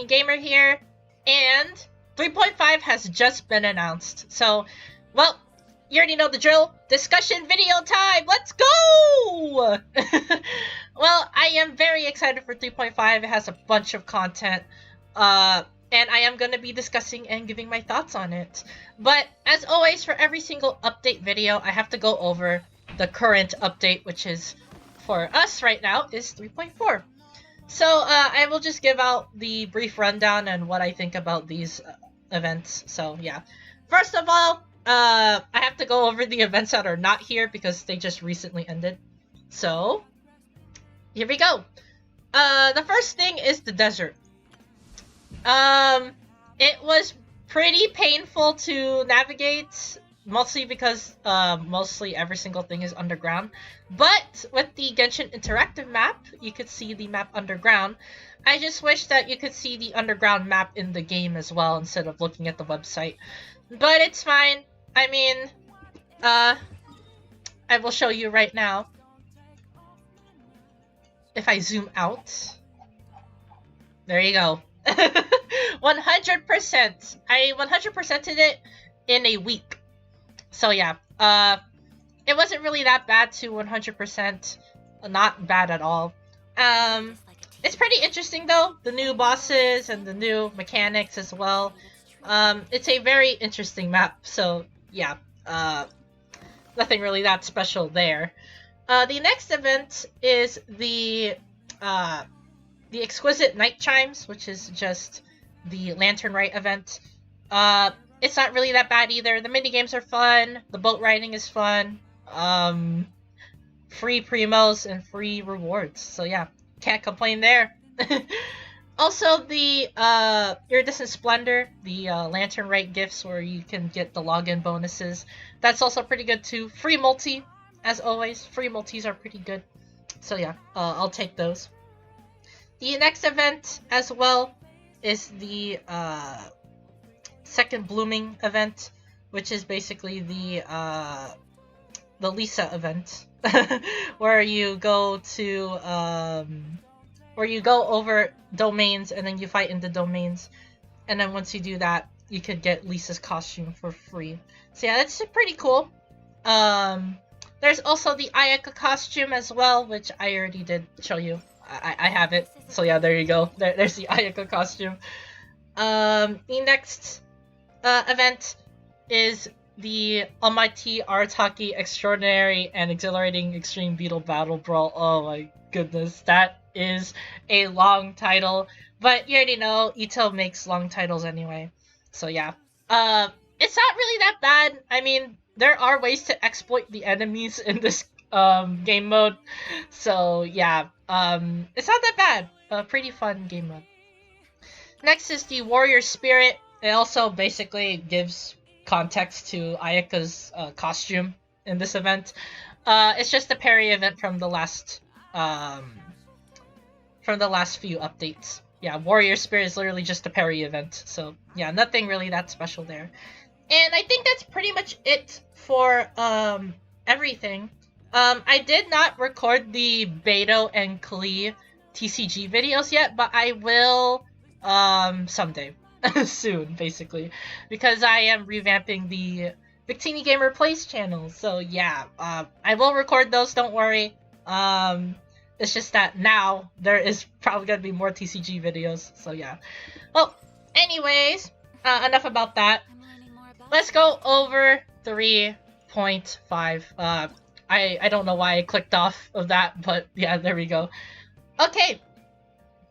Bikini Gamer here, and 3.5 has just been announced. So, well, you already know the drill. Discussion video time! Let's go! Well, I am very excited for 3.5. It has a bunch of content, and I am going to be discussing and giving my thoughts on it. But, as always, for every single update video, I have to go over the current update, which is, for us right now, is 3.4. So, I will just give out the brief rundown and what I think about these events. So, yeah. First of all, I have to go over the events that are not here because they just recently ended. So, here we go. The first thing is the desert. It was pretty painful to navigate, mostly because mostly every single thing is underground. But with the Genshin interactive map, you could see the map underground. I just wish that you could see the underground map in the game as well instead of looking at the website. But it's fine. I mean, I will show you right now. If I zoom out, there you go. 100%. I 100%ed it in a week. So yeah, it wasn't really that bad to 100%. Not bad at all. It's pretty interesting though, the new bosses and the new mechanics as well. It's a very interesting map, so yeah, nothing really that special there. The next event is the Exquisite Night Chimes, which is just the Lantern Rite event. It's not really that bad either. The minigames are fun, the boat riding is fun, free primos and free rewards, so yeah, can't complain there. Also, the Iridescent Splendor, the Lantern Rite gifts where you can get the login bonuses, that's also pretty good too. Free multi, as always. Free multis are pretty good. So yeah, I'll take those. The next event as well is the Second Blooming event, which is basically the Lisa event, where you go to where you go over domains and then you fight in the domains, and then once you do that, you could get Lisa's costume for free. So yeah, that's pretty cool. There's also the Ayaka costume as well, which I already did show you. I have it. So yeah, there you go. There's the Ayaka costume. The next event is the Almighty Arataki Extraordinary and Exhilarating Extreme Beetle Battle Brawl. Oh my goodness, that is a long title. But you already know, Ito makes long titles anyway. So yeah. It's not really that bad. I mean, there are ways to exploit the enemies in this game mode. So yeah, it's not that bad. Pretty fun game mode. Next is the Warrior Spirit. It also basically gives context to Ayaka's costume in this event. It's just a parry event from the last few updates. Yeah, Warrior Spirit is literally just a parry event. So yeah, nothing really that special there. And I think that's pretty much it for everything. I did not record the Beto and Klee TCG videos yet, but I will someday. Soon, basically. Because I am revamping the Bikini Gamer Plays channel. So yeah, I will record those, don't worry. It's just that now there is probably gonna be more TCG videos. So yeah. Well, anyways, enough about that. Let's go over 3.5. I don't know why I clicked off of that, but yeah, there we go. Okay,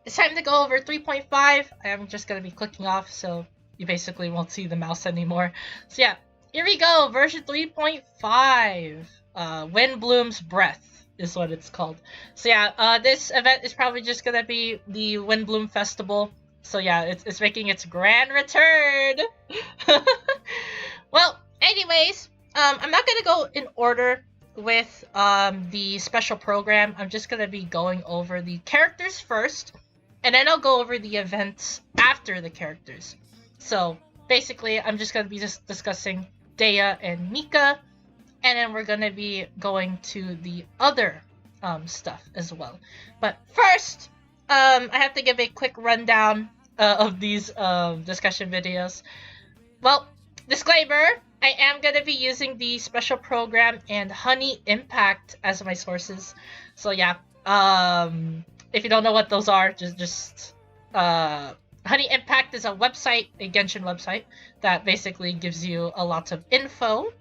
it's time to go over 3.5. I'm just gonna be clicking off, so you basically won't see the mouse anymore. So yeah, here we go, version 3.5. Windblume's Breath is what it's called. So yeah, this event is probably just gonna be the Windblume Festival. So yeah, it's making its grand return. Well, anyways, I'm not gonna go in order with the special program. I'm just gonna be going over the characters first, and then I'll go over the events after the characters. So basically, I'm just gonna be just discussing Dehya and Mika, and then we're gonna be going to the other stuff as well. But first, I have to give a quick rundown of these discussion videos. Well, disclaimer, I am going to be using the special program and Honey Impact as my sources. So yeah, if you don't know what those are, just Honey Impact is a website, a Genshin website, that basically gives you a lot of info.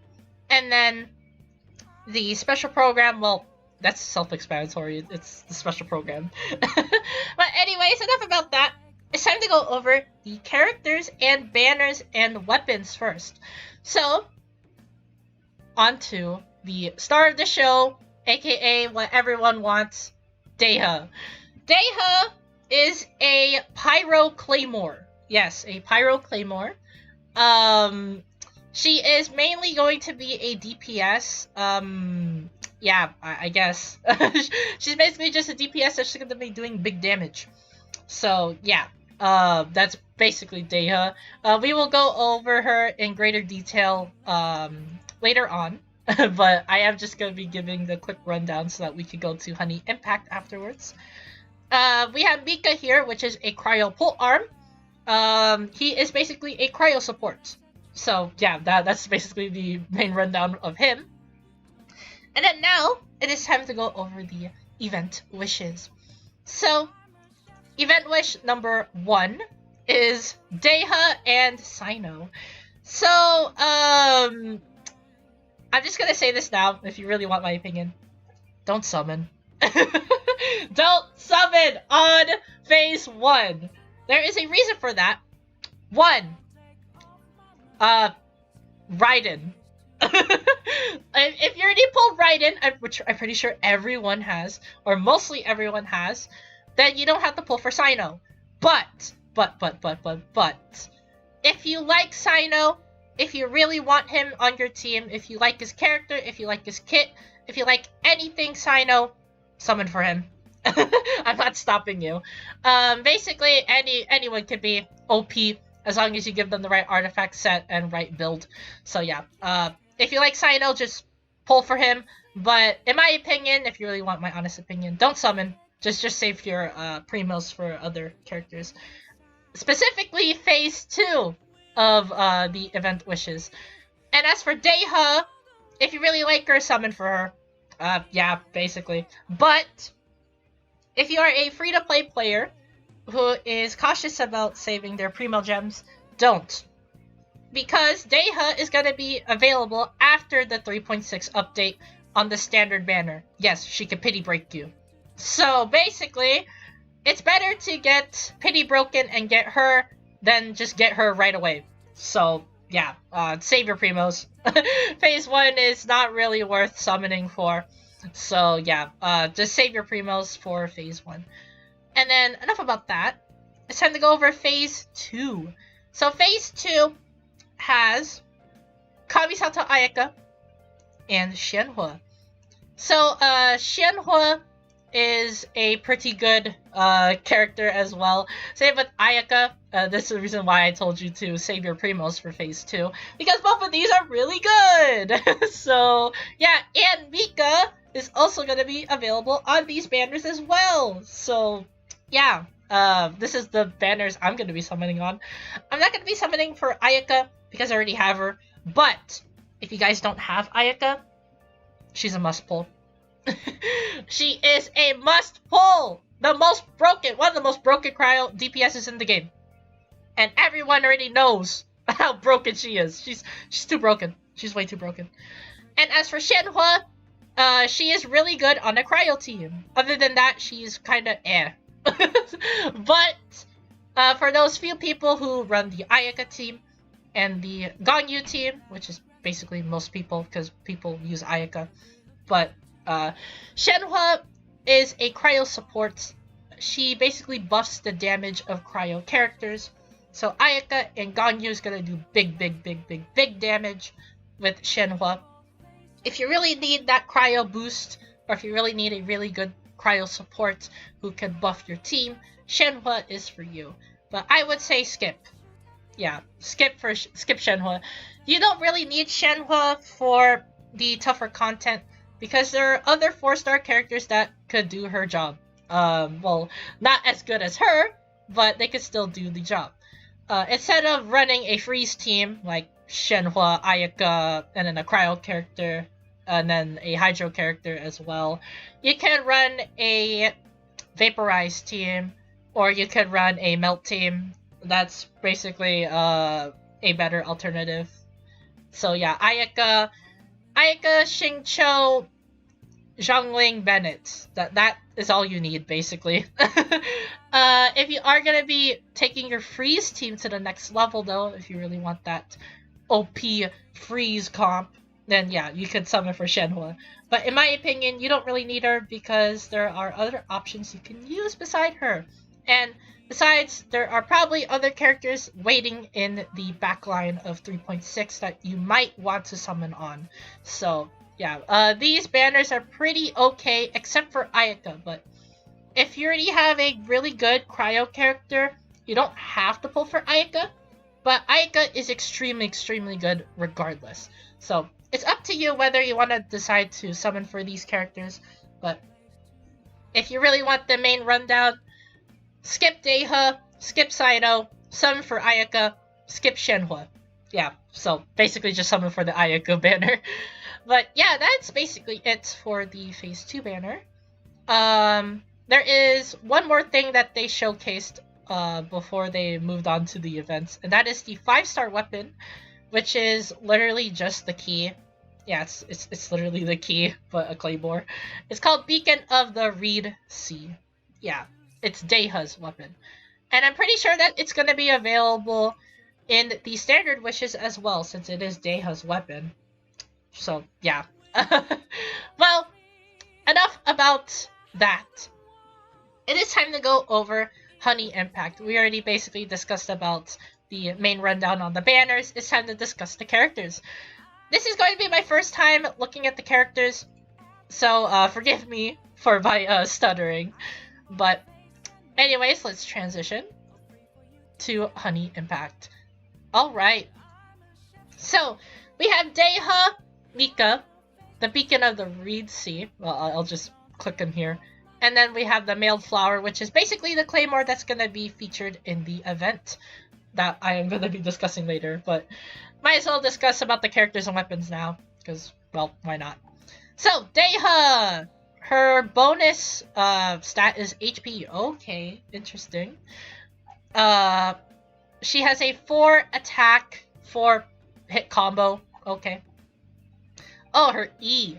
And then the special program, well, that's self-explanatory. It's the special program. But anyways, enough about that. It's time to go over the characters and banners and weapons first. So, on to the star of the show, aka what everyone wants, Dehya. Dehya is a Pyro Claymore. Yes, a Pyro Claymore. She is mainly going to be a DPS. Yeah, I guess. She's basically just a DPS that's going to be doing big damage. So, yeah. That's basically Dehya. We will go over her in greater detail later on. But I am just going to be giving the quick rundown so that we can go to Honey Impact afterwards. We have Mika here, which is a Cryo Pull Arm. He is basically a Cryo support. So, yeah, that's basically the main rundown of him. And then now, it is time to go over the event wishes. So, event wish number 1 is Dehya and Cyno. So, I'm just gonna say this now, if you really want my opinion. Don't summon. Don't summon on phase 1. There is a reason for that. 1. Raiden. If you already pulled Raiden, which I'm pretty sure everyone has, or mostly everyone has, then you don't have to pull for Cyno. But, if you like Cyno, if you really want him on your team, if you like his character, if you like his kit, if you like anything Cyno, summon for him. I'm not stopping you. Basically, anyone can be OP as long as you give them the right artifact set and right build. So yeah, if you like Cyno, just pull for him. But in my opinion, if you really want my honest opinion, don't summon. Just save your primos for other characters. Specifically, phase 2 of the event wishes. And as for Dehya, if you really like her, summon for her. Yeah, basically. But if you are a free-to-play player who is cautious about saving their primo gems, don't. Because Dehya is going to be available after the 3.6 update on the standard banner. Yes, she can pity break you. So basically, it's better to get pity broken and get her than just get her right away. So yeah, save your primos. Phase 1 is not really worth summoning for. So yeah, just save your primos for phase 1. And then enough about that. It's time to go over phase 2. So phase 2 has Kamisato Ayaka and Shenhe. So Shenhe is a pretty good character as well. Same with Ayaka. This is the reason why I told you to save your primos for phase 2. Because both of these are really good! So, yeah, and Mika is also going to be available on these banners as well. So, yeah, this is the banners I'm going to be summoning on. I'm not going to be summoning for Ayaka because I already have her. But, if you guys don't have Ayaka, she's a must pull. She is a must pull! One of the most broken cryo DPSs in the game. And everyone already knows how broken she is. She's too broken. She's way too broken. And as for Shenhe, she is really good on the cryo team. Other than that, she's kinda eh. But, for those few people who run the Ayaka team and the Ganyu team, which is basically most people, because people use Ayaka, but Shenhe is a cryo support. She basically buffs the damage of cryo characters. So Ayaka and Ganyu is gonna do big damage with Shenhe. If you really need that cryo boost, or if you really need a really good cryo support who can buff your team, Shenhe is for you. But I would say skip. Yeah, skip Shenhe. You don't really need Shenhe for the tougher content, because there are other 4-star characters that could do her job. Well, not as good as her, but they could still do the job. Instead of running a freeze team like Shenhe, Ayaka, and then a cryo character, and then a hydro character as well, you can run a vaporize team, or you could run a melt team. That's basically a better alternative. So yeah, Ayaka, Xingqiu, Zhongling, Bennett. That is all you need, basically. If you are gonna be taking your freeze team to the next level, though, if you really want that OP freeze comp, then yeah, you could summon for Shenhe. But in my opinion, you don't really need her because there are other options you can use beside her. And besides, there are probably other characters waiting in the backline of 3.6 that you might want to summon on. So yeah, these banners are pretty okay, except for Ayaka, but if you already have a really good cryo character, you don't have to pull for Ayaka, but Ayaka is extremely, extremely good regardless. So it's up to you whether you want to decide to summon for these characters, but if you really want the main rundown, skip dehya, skip cyno, summon for Ayaka, skip Shenhe. Yeah, so basically just summon for the Ayaka banner. But yeah, that's basically it for the Phase 2 banner. There is one more thing that they showcased before they moved on to the events, and that is the 5-star weapon, which is literally just the key. Yeah, it's literally the key, but a claymore. It's called Beacon of the Reed Sea. Yeah, it's dehya's weapon. And I'm pretty sure that it's going to be available in the standard wishes as well, since it is dehya's weapon. So, yeah. Well, enough about that. It is time to go over Honey Impact. We already basically discussed about the main rundown on the banners. It's time to discuss the characters. This is going to be my first time looking at the characters, so forgive me for my stuttering. But anyways, let's transition to Honey Impact. Alright. So, we have dehya, Mika, the Beacon of the Reed Sea. Well, I'll just click in here. And then we have the Mailed Flower, which is basically the claymore that's going to be featured in the event that I am going to be discussing later. But might as well discuss about the characters and weapons now, because, well, why not? So, dehya! Her bonus stat is HP. Okay, interesting. She has a 4 attack, 4 hit combo. Okay. Oh, her E.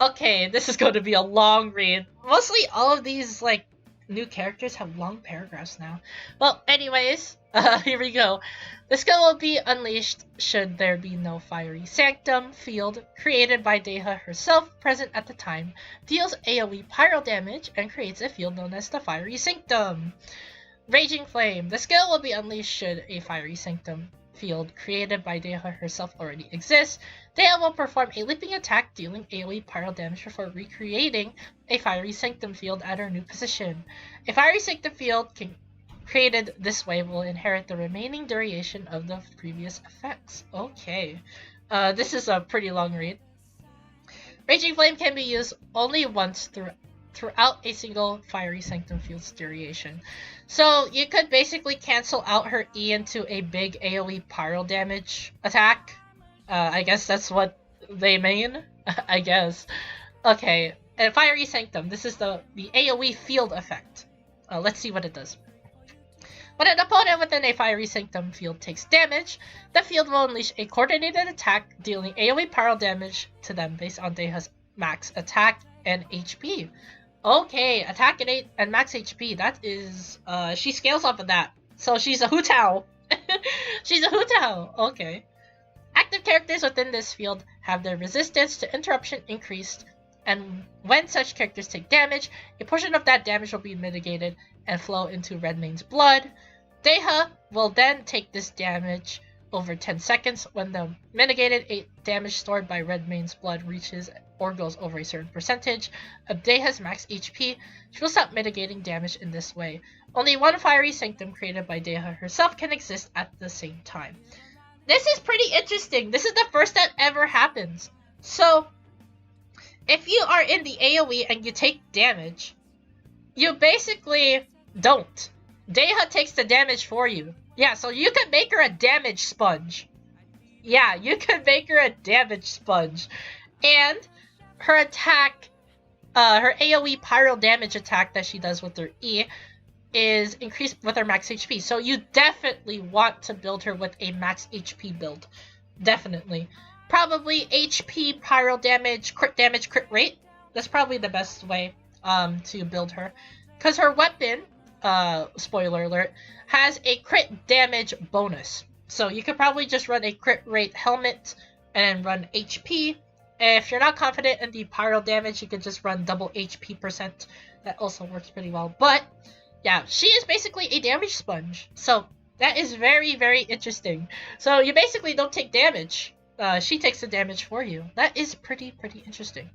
Okay, this is going to be a long read. Mostly all of these, like, new characters have long paragraphs now. Well, anyways, here we go. The skill will be unleashed should there be no Fiery Sanctum field created by dehya herself present at the time, deals AoE pyro damage, and creates a field known as the Fiery Sanctum. Raging Flame. The skill will be unleashed should a Fiery Sanctum field created by dehya herself already exists. Dehya will perform a leaping attack, dealing AoE pyro damage before recreating a Fiery Sanctum field at her new position. A Fiery Sanctum field created this way will inherit the remaining duration of the previous effects. Okay. This is a pretty long read. Raging Flame can be used only once throughout a single Fiery Sanctum field's duration. So you could basically cancel out her E into a big AoE pyro damage attack. I guess that's what they mean. I guess. Okay, and Fiery Sanctum. This is the AoE field effect. Let's see what it does. When an opponent within a Fiery Sanctum field takes damage, the field will unleash a coordinated attack, dealing AoE pyro damage to them based on dehya's max attack and HP. Okay, attack and max HP. That is, she scales off of that. So she's a Hu Tao. She's a Hu Tao. Okay. Active characters within this field have their resistance to interruption increased, and when such characters take damage, a portion of that damage will be mitigated and flow into Redmane's blood. Dehya will then take this damage over 10 seconds. When the mitigated damage stored by Redmane's blood reaches or goes over a certain percentage of dehya's max HP, she will stop mitigating damage in this way. Only one Fiery Sanctum created by dehya herself can exist at the same time. This is pretty interesting. This is the first that ever happens. So, if you are in the AoE and you take damage, you basically don't Dehya takes the damage for you. Yeah, so you could make her a damage sponge. Yeah, you could make her a damage sponge. And her attack, her AoE pyro damage attack that she does with her E is increased with her max HP. So you definitely want to build her with a max HP build. Definitely. Probably HP, pyro damage, crit rate. That's probably the best way to build her. Because her weapon, spoiler alert, has a crit damage bonus. So you could probably just run a crit rate helmet and run HP. If you're not confident in the pyro damage, you could just run double HP percent. That also works pretty well. But yeah, she is basically a damage sponge. So that is very, very interesting. So you basically don't take damage. She takes the damage for you. That is pretty interesting.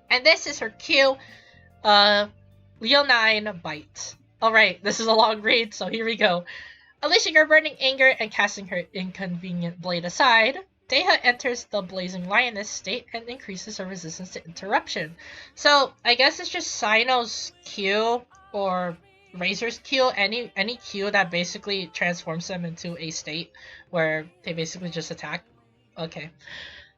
And this is her Q, Leonine Bite. Alright, this is a long read, so here we go. Unleashing her burning anger and casting her inconvenient blade aside, Dehya enters the blazing lioness state and increases her resistance to interruption. So I guess it's just Cyno's Q or Razor's Q, any Q that basically transforms them into a state where they basically just attack. Okay.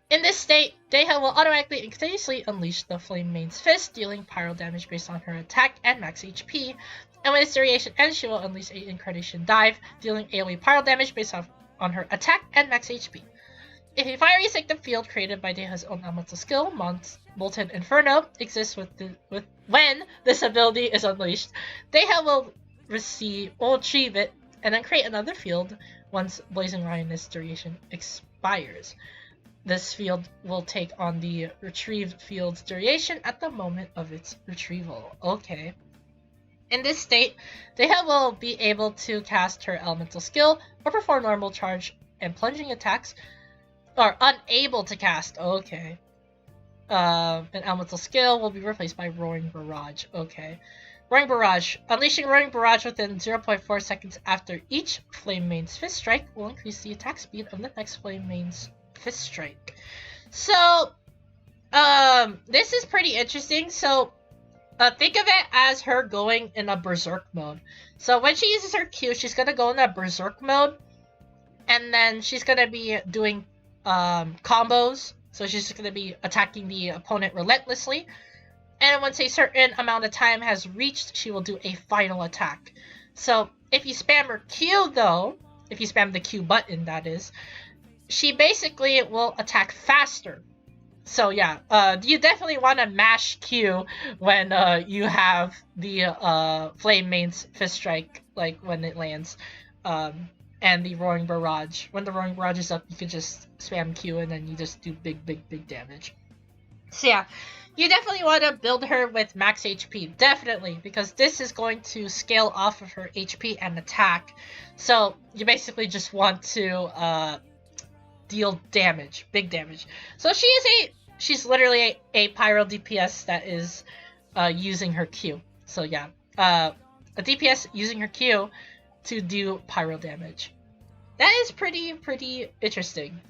In this state, Dehya will automatically and continuously unleash the Flame Main's Fist, dealing pyro damage based on her attack and max HP. And when its duration ends, she will unleash a Incarnation Dive, dealing AoE pyro damage based on her attack and max HP. If a fiery sanctum field created by Dehya's own elemental skill, Molten Inferno, exists when this ability is unleashed, Dehya will retrieve it and then create another field once Blazing Lioness duration expires. This field will take on the retrieved field's duration at the moment of its retrieval. Okay. In this state, Dehya will be able to cast her elemental skill or perform normal charge and plunging attacks, or unable to cast. Okay. An elemental skill will be replaced by Roaring Barrage. Okay. Roaring Barrage. Unleashing Roaring Barrage within 0.4 seconds after each Flame Main's Fist Strike will increase the attack speed of the next Flame Main's Fist Strike. So, this is pretty interesting. So, think of it as her going in a Berserk mode. So when she uses her Q, she's gonna go in that Berserk mode, and then she's gonna be doing combos. So she's gonna be attacking the opponent relentlessly, and once a certain amount of time has reached, she will do a final attack. So if you spam her Q though, if you spam the Q button that is, she basically will attack faster. So yeah, you definitely want to mash Q when you have the Flame Main's Fist Strike, like when it lands, and the Roaring Barrage. When the Roaring Barrage is up, you can just spam Q and then you just do big damage. So yeah, you definitely want to build her with max HP, definitely, because this is going to scale off of her HP and attack. So you basically just want to deal damage, big damage. So she's literally a pyro DPS that is using her Q. So yeah, a DPS using her Q to do pyro damage. That is pretty interesting.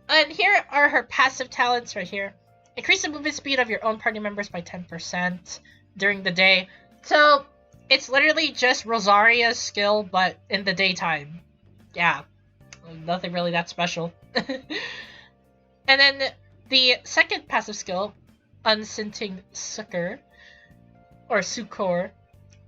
And here are her passive talents right here. Increase the movement speed of your own party members by 10% during the day. So it's literally just Rosaria's skill, but in the daytime. Yeah. Nothing really that special. And then the second passive skill, Unscenting Succor, or Succor,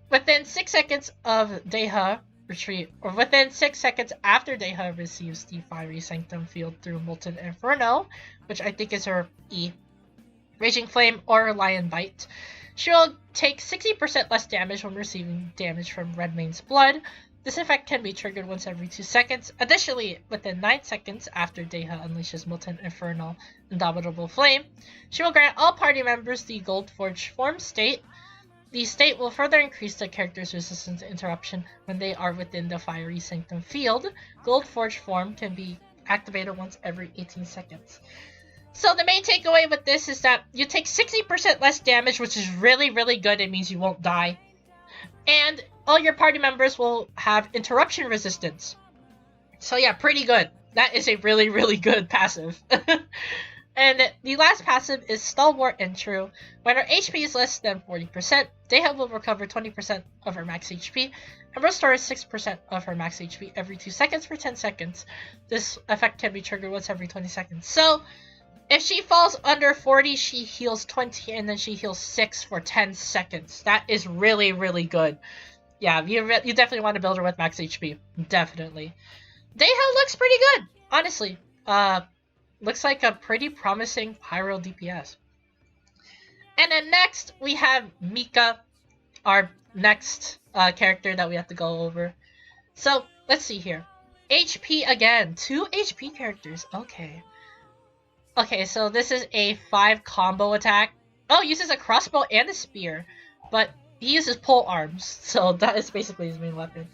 within 6 seconds of Dehya retreat, or within 6 seconds after Dehya receives the Fiery Sanctum Field through Molten Inferno, which I think is her E, Raging Flame, or Lion Bite, she will take 60% less damage when receiving damage from Redmane's blood. This effect can be triggered once every 2 seconds. Additionally, within 9 seconds after Dehya unleashes Molten Infernal Indomitable Flame, she will grant all party members the Goldforged form state. The state will further increase the character's resistance to interruption when they are within the Fiery Sanctum field. Goldforged form can be activated once every 18 seconds. So the main takeaway with this is that you take 60% less damage, which is really good. It means you won't die. And all your party members will have interruption resistance. So yeah, pretty good. That is a really good passive. And the last passive is Stalwart and True. When her HP is less than 40%, dehya will recover 20% of her max HP and restores 6% of her max HP every 2 seconds for 10 seconds. This effect can be triggered once every 20 seconds. So, if she falls under 40, she heals 20 and then she heals 6 for 10 seconds. That is really, really good. Yeah, you definitely want to build her with max HP. Definitely. Dehya looks pretty good, honestly. Looks like a pretty promising Pyro DPS. And then next, we have Mika, our next character that we have to go over. So, let's see here. HP again. 2 HP characters. Okay. Okay, so this is a 5 combo attack. Oh, uses a crossbow and a spear. But he uses pole arms, so that is basically his main weapon.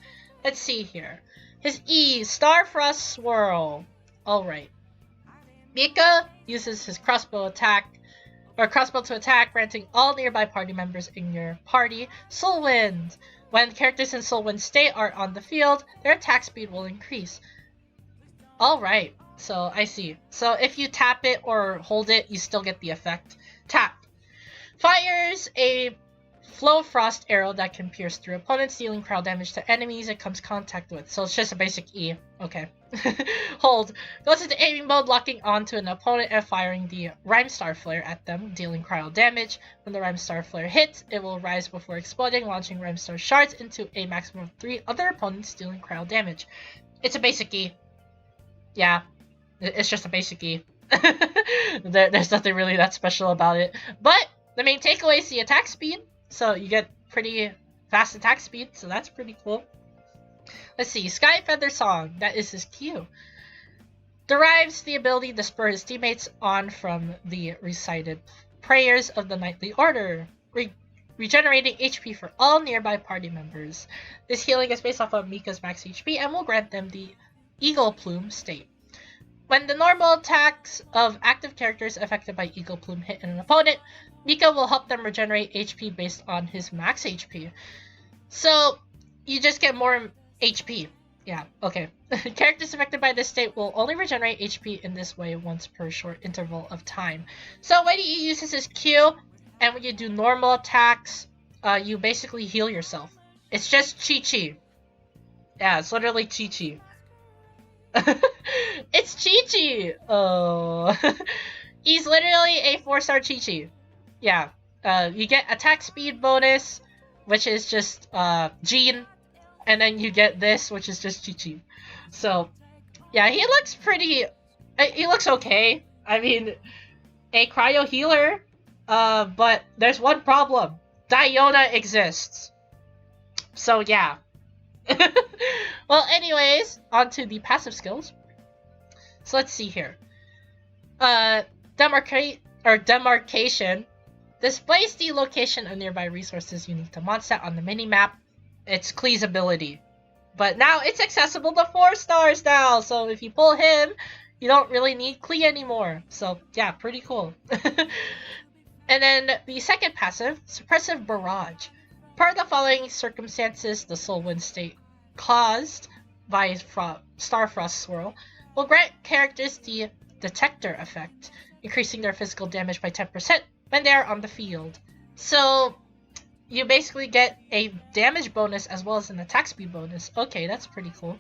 Let's see here. His E, Starfrost Swirl. Alright. Mika uses his crossbow to attack, granting all nearby party members in your party Soul Wind. When characters in Soul Wind state are on the field, their attack speed will increase. Alright, so I see. So if you tap it or hold it, you still get the effect. Tap. Fires a Flow Frost arrow that can pierce through opponents, dealing crowd damage to enemies it comes contact with. So it's just a basic E. Okay. Hold. Goes into aiming mode, locking onto an opponent and firing the Rhyme Star Flare at them, dealing crowd damage. When the Rhyme Star Flare hits, it will rise before exploding, launching Rhyme Star shards into a maximum of 3 other opponents, dealing crowd damage. It's a basic E. Yeah. It's just a basic E. There's nothing really that special about it. But the main takeaway is the attack speed. So you get pretty fast attack speed, so that's pretty cool. Let's see, Sky Feather Song, that is his Q. Derives the ability to spur his teammates on from the recited prayers of the Nightly Order, regenerating HP for all nearby party members. This healing is based off of Mika's max HP and will grant them the Eagle Plume state. When the normal attacks of active characters affected by Eagle Plume hit an opponent, Mika will help them regenerate HP based on his max HP. So, you just get more HP. Yeah, okay. Characters affected by this state will only regenerate HP in this way once per short interval of time. So when he uses his Q, and when you do normal attacks, you basically heal yourself. It's just Chi-Chi. Yeah, it's literally Chi-Chi. It's Chi-Chi! Oh. He's literally a 4-star Chi-Chi. Yeah. You get attack speed bonus, which is just Jean, and then you get this, which is just Chi-Chi. So, yeah, he looks pretty... He looks okay. I mean, a cryo healer, but there's one problem. Diona exists. So, yeah. Well, anyways, on to the passive skills. So let's see here. Demarcation displays the location of nearby resources unique to Mondstadt on the minimap. It's Klee's ability. But now it's accessible to 4 stars now, so if you pull him, you don't really need Klee anymore. So yeah, pretty cool. And then the second passive, Suppressive Barrage. Per the following circumstances, the Soul Wind state caused by Starfrost Swirl will grant characters the Detector effect, increasing their physical damage by 10% when they are on the field. So you basically get a damage bonus as well as an attack speed bonus. Okay, that's pretty cool.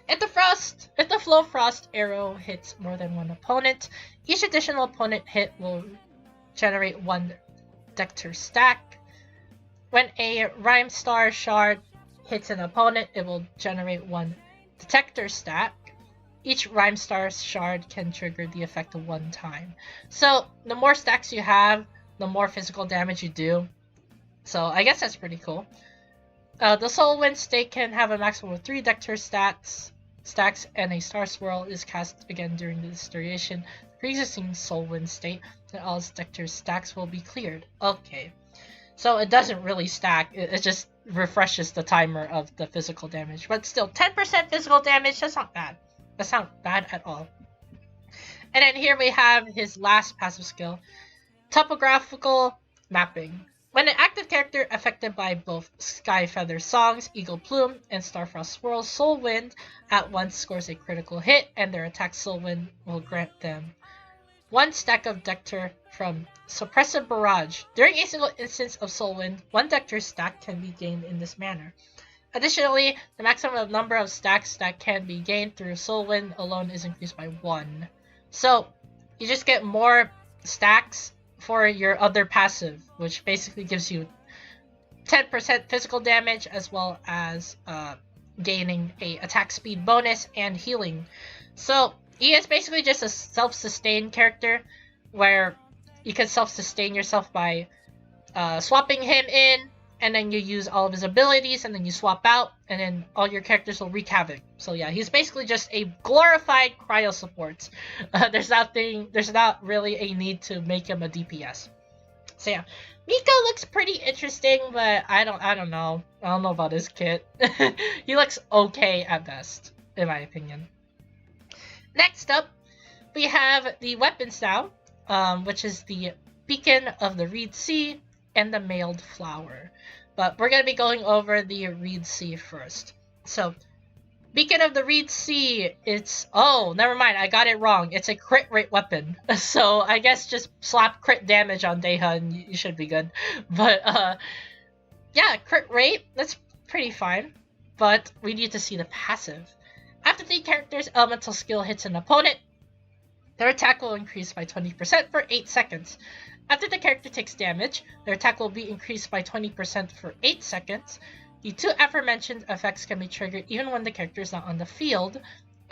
If the Flow Frost arrow hits more than one opponent, each additional opponent hit will generate 1 Detector stack. When a Rhyme Star shard hits an opponent, it will generate 1 Detector stack. Each Rhyme Star shard can trigger the effect 1 time. So, the more stacks you have, the more physical damage you do. So, I guess that's pretty cool. The Soul Wind state can have a maximum of 3 Detector stacks, and a Star Swirl is cast again during this duration. The pre-existing Soul Wind state, and all its Detector stacks will be cleared. Okay. So it doesn't really stack, it just refreshes the timer of the physical damage. But still, 10% physical damage, that's not bad. That's not bad at all. And then here we have his last passive skill, Topographical Mapping. When an active character affected by both Sky Feather Songs, Eagle Plume, and Starfrost Swirl's Soul Wind at once scores a critical hit, and their attack Soul Wind will grant them 1 stack of Dector from Suppressive Barrage. During a single instance of Soul Wind, 1 Dector stack can be gained in this manner. Additionally, the maximum number of stacks that can be gained through Soul Wind alone is increased by 1. So, you just get more stacks for your other passive, which basically gives you 10% physical damage as well as gaining a attack speed bonus and healing. So he is basically just a self-sustained character where you can self-sustain yourself by swapping him in, and then you use all of his abilities, and then you swap out, and then all your characters will wreak havoc. So yeah, he's basically just a glorified cryo support. There's not really a need to make him a DPS. So yeah, Mika looks pretty interesting, but I don't know. I don't know about his kit. He looks okay at best, in my opinion. Next up, we have the weapons now, which is the Beacon of the Reed Sea and the Mailed Flower. But we're going to be going over the Reed Sea first. So, Beacon of the Reed Sea, it's... Oh, never mind, I got it wrong. It's a crit rate weapon. So, I guess just slap crit damage on dehya and you should be good. But, yeah, crit rate, that's pretty fine. But we need to see the passive. After the character's elemental skill hits an opponent, their attack will increase by 20% for 8 seconds. After the character takes damage, their attack will be increased by 20% for 8 seconds. The 2 aforementioned effects can be triggered even when the character is not on the field.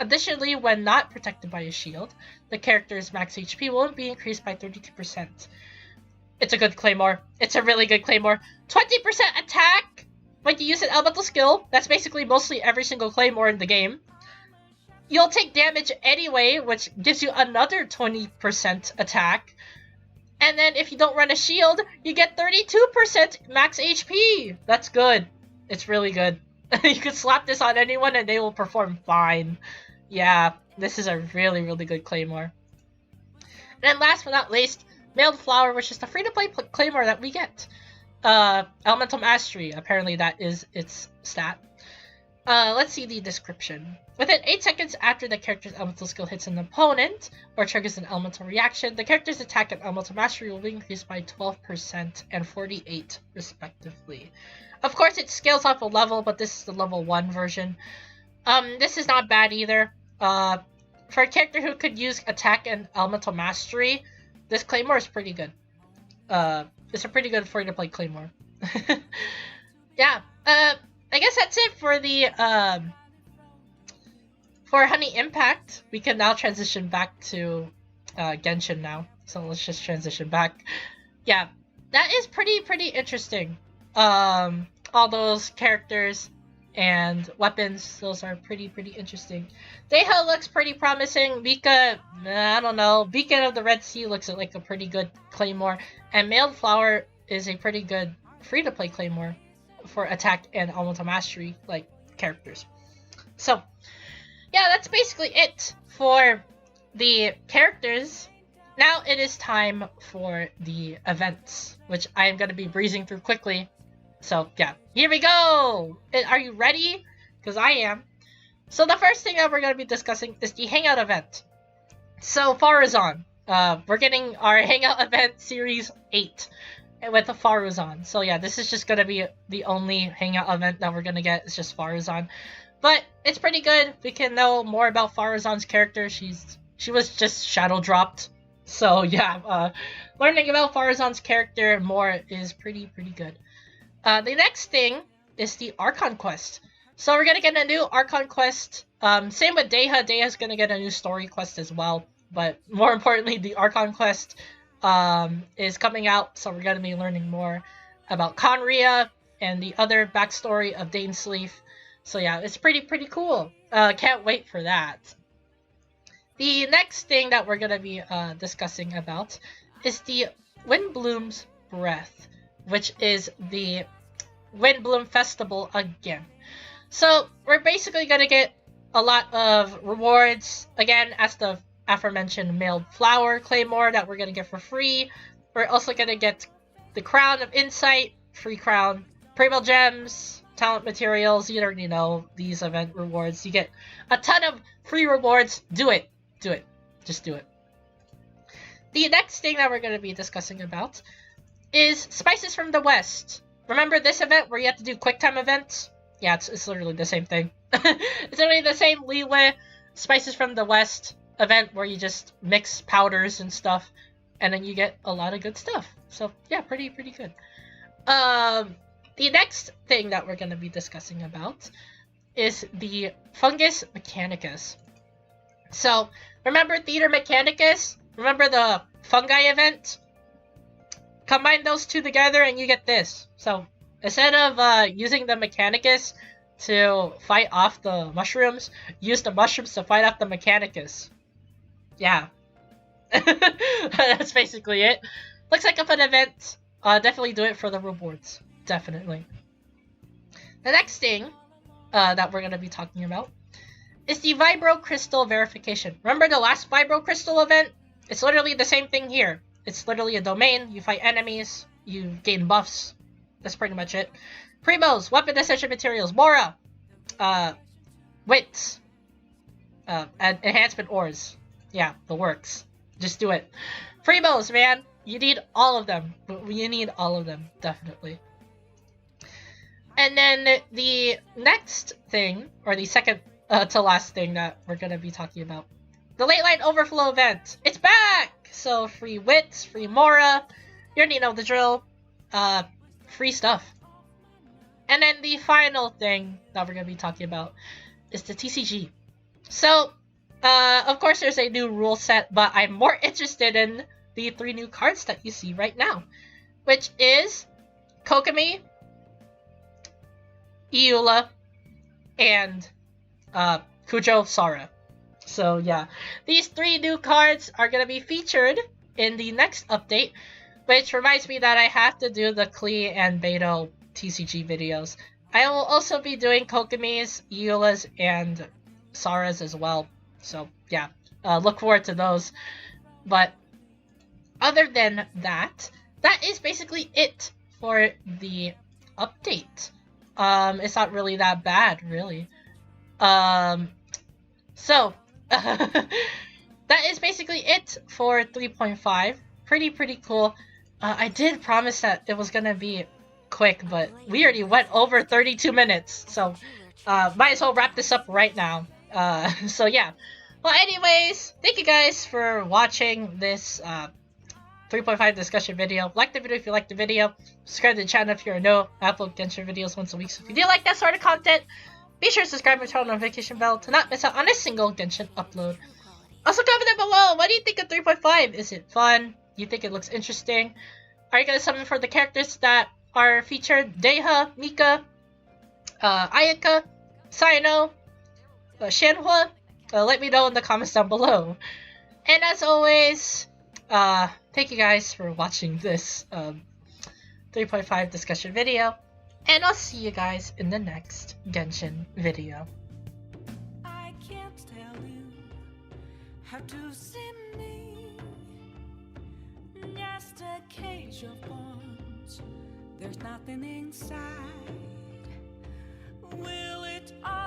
Additionally, when not protected by a shield, the character's max HP will be increased by 32%. It's a good claymore. It's a really good claymore. 20% attack when you use an elemental skill. That's basically mostly every single claymore in the game. You'll take damage anyway, which gives you another 20% attack. And then if you don't run a shield, you get 32% max HP. That's good. It's really good. You can slap this on anyone and they will perform fine. Yeah, this is a really, really good claymore. And then last but not least, Mailed Flower, which is the free-to-play claymore that we get. Elemental Mastery, apparently that is its stat. Let's see the description. Within 8 seconds after the character's elemental skill hits an opponent, or triggers an elemental reaction, the character's attack and elemental mastery will be increased by 12% and 48% respectively. Of course, it scales off a level, but this is the level 1 version. This is not bad either. For a character who could use attack and elemental mastery, this claymore is pretty good. It's a pretty good free-to-play claymore. Yeah, I guess that's it for the, for Honey Impact. We can now transition back to, Genshin now. So let's just transition back. Yeah, that is pretty interesting. All those characters and weapons, those are pretty interesting. Dehya looks pretty promising. Mika, I don't know. Beacon of the Red Sea looks like a pretty good claymore. And Mailed Flower is a pretty good free-to-play claymore for attack and elemental mastery like characters. So yeah, that's basically it for the characters. Now it is time for the events, which I am going to be breezing through quickly. So yeah, here we go! Are you ready? Because I am. So the first thing that we're going to be discussing is the Hangout event. So Farazan, we're getting our Hangout event Series 8 with the Farazan. So yeah, this is just going to be the only Hangout event that we're going to get. It's just Farazan. But it's pretty good. We can know more about Farazan's character. She was just shadow dropped. So yeah, learning about Farazan's character more is pretty good. The next thing is the Archon quest. So we're gonna get a new Archon quest. Same with dehya. Dehya's gonna get a new story quest as well. But more importantly, the Archon quest is coming out. So we're gonna be learning more about Conria and the other backstory of Dainsleif. So yeah, it's pretty cool. Can't wait for that. The next thing that we're gonna be discussing about is the Windblume's Breath, which is the Windblume Festival again. So we're basically gonna get a lot of rewards again as the aforementioned Mailed Flower claymore that we're gonna get for free. We're also gonna get the Crown of Insight, free crown, Primal Gems, talent materials. You already know these event rewards. You get a ton of free rewards. Do it. Just do it. the next thing that we're going to be discussing about is Spices from the West. Remember this event where you have to do quick time events? Yeah, it's literally the same thing. It's literally the same Liyue Spices from the West event where you just mix powders and stuff, and then you get a lot of good stuff. So yeah, pretty good. The next thing that we're going to be discussing about is the Fungus Mechanicus. So remember Theater Mechanicus? Remember the fungi event? Combine those two together and you get this. So instead of using the Mechanicus to fight off the mushrooms, use the mushrooms to fight off the Mechanicus. Yeah. That's basically it. Looks like a fun event. Definitely do it for the rewards. Definitely. The next thing that we're going to be talking about is the Vibro Crystal verification. Remember the last Vibro Crystal event? It's literally the same thing here. It's literally a domain. You fight enemies. You gain buffs. That's pretty much it. Primos, weapon essential materials, Mora, wits, and enhancement ores. Yeah, the works. Just do it. Primos, man. You need all of them. You need all of them, definitely. And then the next thing, or the second to last thing that we're going to be talking about, the Late Line Overflow event. It's back! So free wits, free Mora, you already know the drill, free stuff. And then the final thing that we're going to be talking about is the TCG. So, of course there's a new rule set, but I'm more interested in the 3 new cards that you see right now, which is Kokomi, Iula, and Kujo Sara. So yeah, these 3 new cards are going to be featured in the next update, which reminds me that I have to do the Klee and Beto TCG videos. I will also be doing Kokomi's, Iula's, and Sara's as well. So yeah, look forward to those. But other than that, that is basically it for the update. It's not really that bad, really. So that is basically it for 3.5. Pretty cool. I did promise that it was gonna be quick, but we already went over 32 minutes, so might as well wrap this up right now. So yeah. Well, anyways, thank you guys for watching this 3.5 discussion video. Like the video if you liked the video. Subscribe to the channel if you're new. I upload Genshin videos once a week, so if you do like that sort of content, be sure to subscribe and turn on the notification bell to not miss out on a single Genshin upload. Also comment down below, what do you think of 3.5? Is it fun? You think it looks interesting? Are you gonna summon for the characters that are featured? Dehya, Mika, Ayaka, Cyno, Shenhe? Let me know in the comments down below. And as always, thank you guys for watching this 3.5 discussion video. And I'll see you guys in the next Genshin video. I can't tell you how to see me. Just a cage of bones. There's nothing inside. Will it all